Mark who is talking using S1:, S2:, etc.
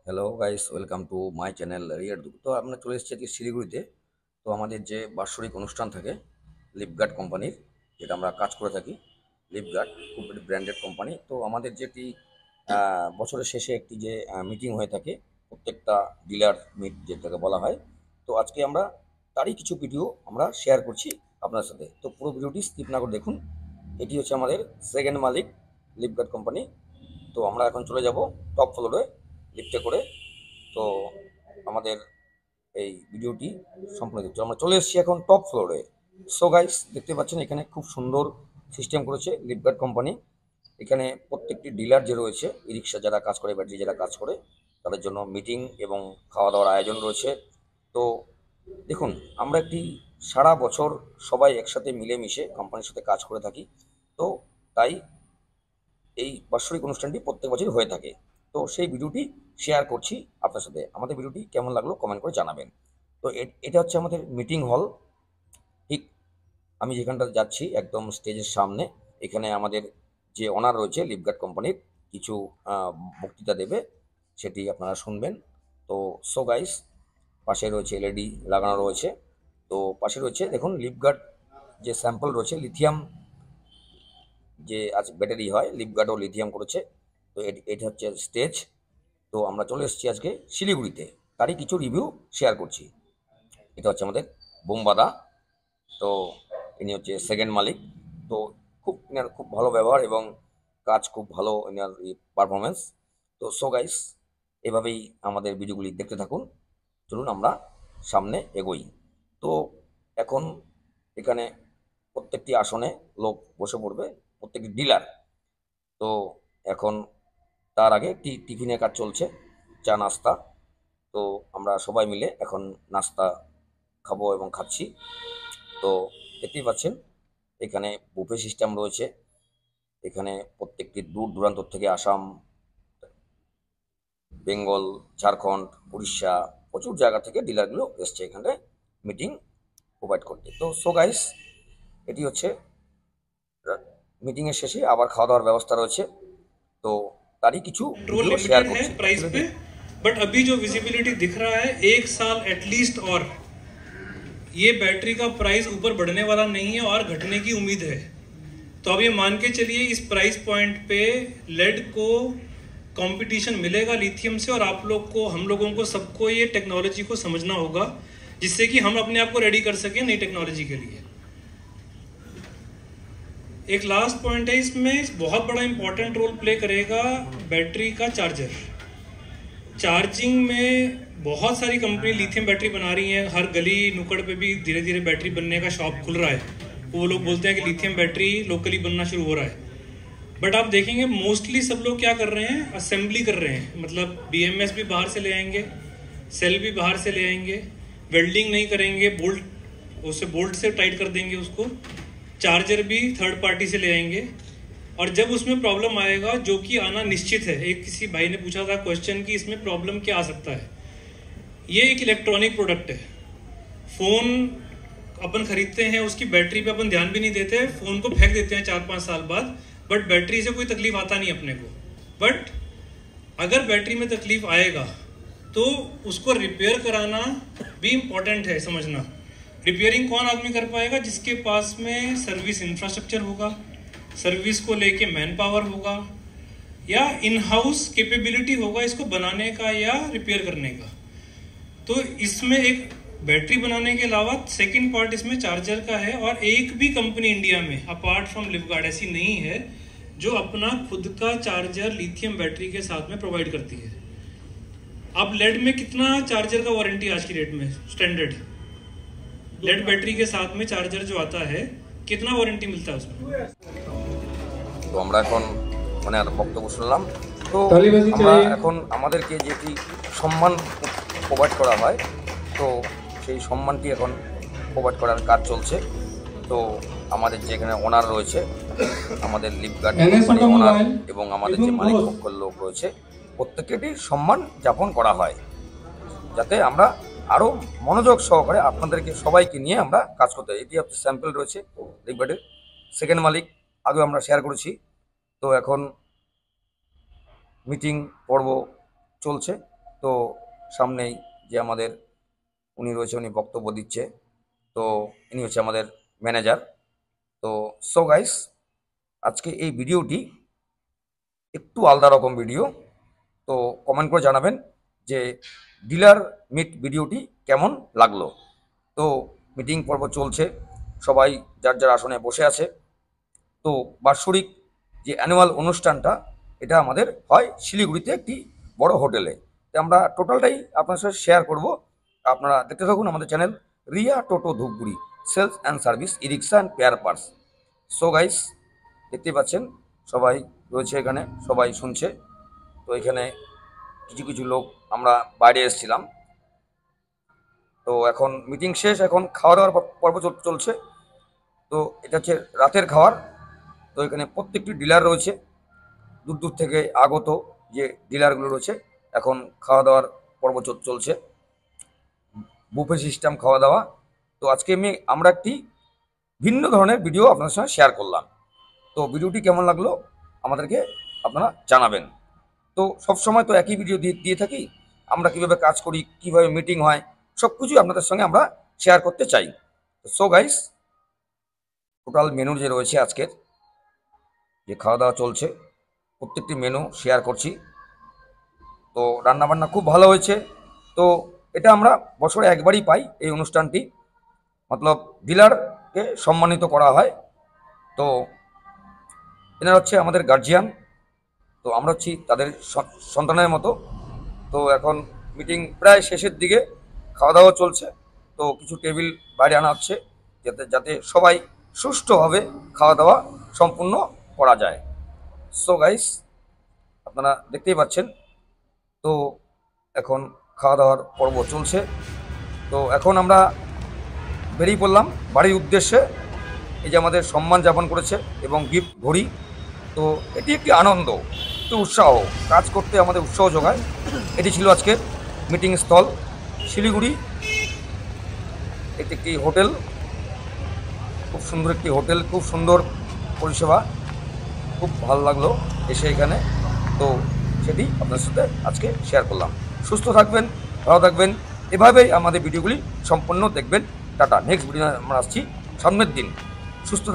S1: Hello guys, welcome to my channel রিয়ার দুঃখ। তো আমরা চলে এসেছি আজকে শিলিগুড়িতে। তো আমাদের যে বাৎসরিক অনুষ্ঠান থাকে লিপগার্ড কোম্পানির, যেটা আমরা কাজ করে থাকি। লিপগার্ড খুব ব্র্যান্ডেড কোম্পানি। তো আমাদের যেটি বছরের শেষে একটি যে মিটিং হয়ে থাকে, প্রত্যেকটা ডিলার মিট যেটাকে বলা হয়। তো আজকে আমরা তারই কিছু ভিডিও আমরা শেয়ার করছি আপনার সাথে। তো পুরো ভিডিওটি স্কিপ না করে দেখুন। এটি হচ্ছে আমাদের সেকেন্ড মালিক, লিপগার্ড কোম্পানি। তো আমরা এখন চলে যাব টপ ফ্লোরে লিফটে করে। তো আমাদের এই ভিডিওটি সম্পূর্ণ দেখতে আমরা চলে এসেছি এখন টপ ফ্লোরে। সো গাইস, দেখতে পাচ্ছেন এখানে খুব সুন্দর সিস্টেম করেছে লিপগার্ড কোম্পানি। এখানে প্রত্যেকটি ডিলার যে রয়েছে, ই রিক্সা যারা কাজ করে, ব্যাটারি যারা কাজ করে, তাদের জন্য মিটিং এবং খাওয়া দাওয়ার আয়োজন রয়েছে। তো দেখুন, আমরা একটি সারা বছর সবাই একসাথে মিলেমিশে কোম্পানির সাথে কাজ করে থাকি। তো তাই এই বাৎসরিক অনুষ্ঠানটি প্রত্যেক বছরই হয়ে থাকে। তো সেই ভিডিওটি শেয়ার করছি আপনার সাথে। আমাদের ভিডিওটি কেমন লাগলো কমেন্ট করে জানাবেন। তো এটা হচ্ছে আমাদের মিটিং হল। ঠিক আমি যেখানটা যাচ্ছি একদম স্টেজের সামনে, এখানে আমাদের যে ওনার রয়েছে লিপগার্ড কোম্পানির কিছু বক্তৃতা দেবে, সেটি আপনারা শুনবেন। তো সো গাইস, পাশে রয়েছে এলইডি লাগানো রয়েছে। তো পাশে রয়েছে দেখুন লিপগার্ড যে স্যাম্পল রয়েছে, লিথিয়াম যে আজ ব্যাটারি হয়, লিপগার্ডও লিথিয়াম করেছে। তো এটা হচ্ছে স্টেজ। তো আমরা চলে এসেছি আজকে শিলিগুড়িতে, তারই কিছু রিভিউ শেয়ার করছি। এটা হচ্ছে আমাদের বোমবাদা। তো ইনি হচ্ছে সেকেন্ড মালিক। তো ইনার খুব ভালো ব্যবহার এবং কাজ খুব ভালো, ইনার পারফরমেন্স। তো সো গাইস, এভাবেই আমাদের ভিডিওগুলি দেখতে থাকুন। চলুন আমরা সামনে এগোই। তো এখন এখানে প্রত্যেকটি আসনে লোক বসে পড়বে, প্রত্যেকটি ডিলার। তো এখন তার আগে একটি টিফিনের কাজ চলছে, চা নাস্তা। তো আমরা সবাই মিলে এখন নাস্তা খাবো এবং খাচ্ছি। তো দেখতেই পাচ্ছেন এখানে বুফে সিস্টেম রয়েছে। এখানে প্রত্যেকটি দূর দূরান্ত থেকে, আসাম, বেঙ্গল, ঝাড়খণ্ড, উড়িষ্যা, প্রচুর জায়গা থেকে ডিলারগুলো এসছে এখানে মিটিং প্রোভাইড করতে। তো সো গাইস, এটি হচ্ছে মিটিংয়ের শেষে আবার খাওয়া দাওয়ার ব্যবস্থা রয়েছে। तो तारी किछु
S2: कंट्रोल
S1: वीडियो शेयर
S2: लिमिटेड है
S1: করছি
S2: प्राइस
S1: আসলে
S2: पे। बट अभी जो विजिबिलिटी दिख रहा है 1 साल एटलीस्ट, और ये बैटरी का प्राइस ऊपर बढ़ने वाला नहीं है और घटने की उम्मीद है। तो अब ये मान के चलिए इस प्राइस पॉइंट पे लेड को कंपटीशन मिलेगा लिथियम से, और आप लोग को, हम लोगों को, सबको ये टेक्नोलॉजी को समझना होगा, जिससे कि हम अपने आप को रेडी कर सकें नई टेक्नोलॉजी के लिए। एक लास्ट पॉइंट है, इसमें बहुत बड़ा इंपॉर्टेंट रोल प्ले करेगा बैटरी का चार्जर। चार्जिंग में बहुत सारी कंपनी लिथियम बैटरी बना रही हैं, हर गली नुक्कड़ पे भी धीरे धीरे बैटरी बनने का शॉप खुल रहा है। वो लोग बोलते हैं कि लिथियम बैटरी लोकली बनना शुरू हो रहा है। बट आप देखेंगे मोस्टली सब लोग क्या कर रहे हैं, असेंबली कर रहे हैं। मतलब बीएमएस भी बाहर से ले आएंगे, सेल भी बाहर से ले आएंगे, वेल्डिंग नहीं करेंगे, बोल्ट उसे बोल्ट से टाइट कर देंगे उसको, चार्जर भी थर्ड पार्टी से ले आएंगे। और जब उसमें प्रॉब्लम आएगा, जो कि आना निश्चित है, एक किसी भाई ने पूछा था क्वेश्चन कि इसमें प्रॉब्लम क्या आ सकता है। ये एक इलेक्ट्रॉनिक प्रोडक्ट है। फोन अपन खरीदते हैं, उसकी बैटरी पे अपन ध्यान भी नहीं देते, फोन को फेंक देते हैं 4-5 साल बाद, बट बैटरी से कोई तकलीफ आता नहीं अपने को। बट अगर बैटरी में तकलीफ आएगा तो उसको रिपेयर कराना भी इम्पोर्टेंट है समझना। रिपेयरिंग कौन आदमी कर पाएगा, जिसके पास में सर्विस इंफ्रास्ट्रक्चर होगा, सर्विस को लेके मैन पावर होगा, या इन हाउस कैपेबिलिटी होगा इसको बनाने का या रिपेयर करने का। तो इसमें एक बैटरी बनाने के अलावा सेकंड पार्ट इसमें चार्जर का है। और एक भी कंपनी इंडिया में अपार्ट फ्रॉम लिपगार्ड ऐसी नहीं है जो अपना खुद का चार्जर लिथियम बैटरी के साथ में प्रोवाइड करती है। अब लेड में कितना चार्जर का वारंटी आज की डेट में स्टैंडर्ड, लेड बैटरी के साथ में चार्जर जो आता है, कितना वारंटी मिलता है उसमें?
S1: তো আমরা এখন মানে আর বক্তব্য শুনলাম। তো আমরা এখন আমাদেরকে যেটি সম্মান প্রোভাইড করা হয়, তো সেই সম্মানটি এখন প্রোভাইড করার কাজ চলছে। তো আমাদের যেখানে ওনার রয়েছে, আমাদের লিপগার্ড কোম্পানি ওনার এবং আমাদের যে মালিক পক্ষের লোক রয়েছে, প্রত্যেকটি সম্মান যাপন করা হয়, যাতে আমরা আরও মনোযোগ সহকারে আপনাদেরকে সবাইকে নিয়ে আমরা কাজ করতে হয়। এটি হচ্ছে স্যাম্পল রয়েছে লিপগার্ডের সেকেন্ড মালিক, আগেও আমরা শেয়ার করেছি। তো এখন মিটিং পর্ব চলছে। তো তো সামনেই যে আমাদের উনি রয়েছে, উনি বক্তব্য দিচ্ছে। তো ইনি হচ্ছে আমাদের ম্যানেজার। তো সো গাইস, আজকে এই ভিডিওটি একটু আলাদা রকম ভিডিও। তো কমেন্ট করে জানাবেন যে ডিলার মিট ভিডিওটি কেমন লাগলো। তো মিটিং পর্ব চলছে, সবাই যার যার আসনে বসে আছে। তো বাৎসরিক যে অ্যানুয়াল অনুষ্ঠানটা, এটা আমাদের হয় শিলিগুড়িতে একটি বড় হোটেলে। তো আমরা টোটালটাই আপনার সাথে শেয়ার করব। আপনারা দেখতে থাকুন আমাদের channel Riya Toto Dhupguri, sales and service, e rickshaw and spare parts. So guys, দেখতেই পাচ্ছেন সবাই রয়েছে এখানে, সবাই শুনছে। তো এখানে কিছু কিছু লোক আমরা বাইরে এসেছিলাম। তো এখন মিটিং শেষ, এখন খাওয়া দাওয়ার পর্ব চলছে। তো এটা হচ্ছে রাতের খাওয়ার। তো এখানে প্রত্যেকটি ডিলার রয়েছে, দূর দূর থেকে আগত যে ডিলারগুলো রয়েছে। এখন খাওয়া দাওয়ার পর্ব চলছে, বুফে সিস্টেম খাওয়া দাওয়া। তো আজকে আমরা একটি ভিন্ন ধরনের ভিডিও আপনাদের সঙ্গে শেয়ার করলাম। তো ভিডিওটি কেমন লাগলো আমাদেরকে আপনারা জানাবেন। তো সবসময় তো একই ভিডিও দিয়ে থাকি, আমরা কিভাবে কাজ করি, কিভাবে মিটিং হয়, সব কিছুই আপনাদের সঙ্গে আমরা শেয়ার করতে চাই। সো গাইস, টোটাল মেনু যে রয়েছে আজকের, যে খাওয়া দাওয়া চলছে, প্রত্যেকটি মেনু শেয়ার করছি। তো রান্নাবান্না খুব ভালো হয়েছে। তো এটা আমরা বছরে একবারই পাই এই অনুষ্ঠানটি, মতলব ডিলারকে সম্মানিত করা হয়। তো এনারা হচ্ছে আমাদের গার্জিয়ান। তো আমরা হচ্ছি তাদের সন্তানের মতো। তো এখন মিটিং প্রায় শেষের দিকে, খাওয়া দাওয়া চলছে। তো কিছু টেবিল বাইরে আনা হচ্ছে, যাতে যাতে সবাই সুষ্ঠুভাবে খাওয়া দাওয়া সম্পূর্ণ করা যায়। সো গাইস, আপনারা দেখতেই পাচ্ছেন। তো এখন খাওয়া দাওয়ার পর্ব চলছে। তো এখন আমরা বেরিয়ে পড়লাম বাড়ির উদ্দেশ্যে। এই যে আমাদের সম্মান যাপন করেছে এবং গিফট ঘড়ি। তো এটি একটি আনন্দ, একটি উৎসাহ, কাজ করতে আমাদের উৎসাহ যোগায়। এটি ছিল আজকের মিটিং স্থল, শিলিগুড়ি। এটি একটি হোটেল, খুব সুন্দর একটি হোটেল, খুব সুন্দর পরিষেবা, খুব ভালো লাগলো এসে এখানে। তো সেটি আপনার সাথে আজকে শেয়ার করলাম। সুস্থ থাকবেন, ভালো থাকবেন, এভাবেই আমাদের ভিডিওগুলি সম্পূর্ণ দেখবেন। টাটা। নেক্সট ভিডিও আমরা আসছি সামনের দিন। সুস্থ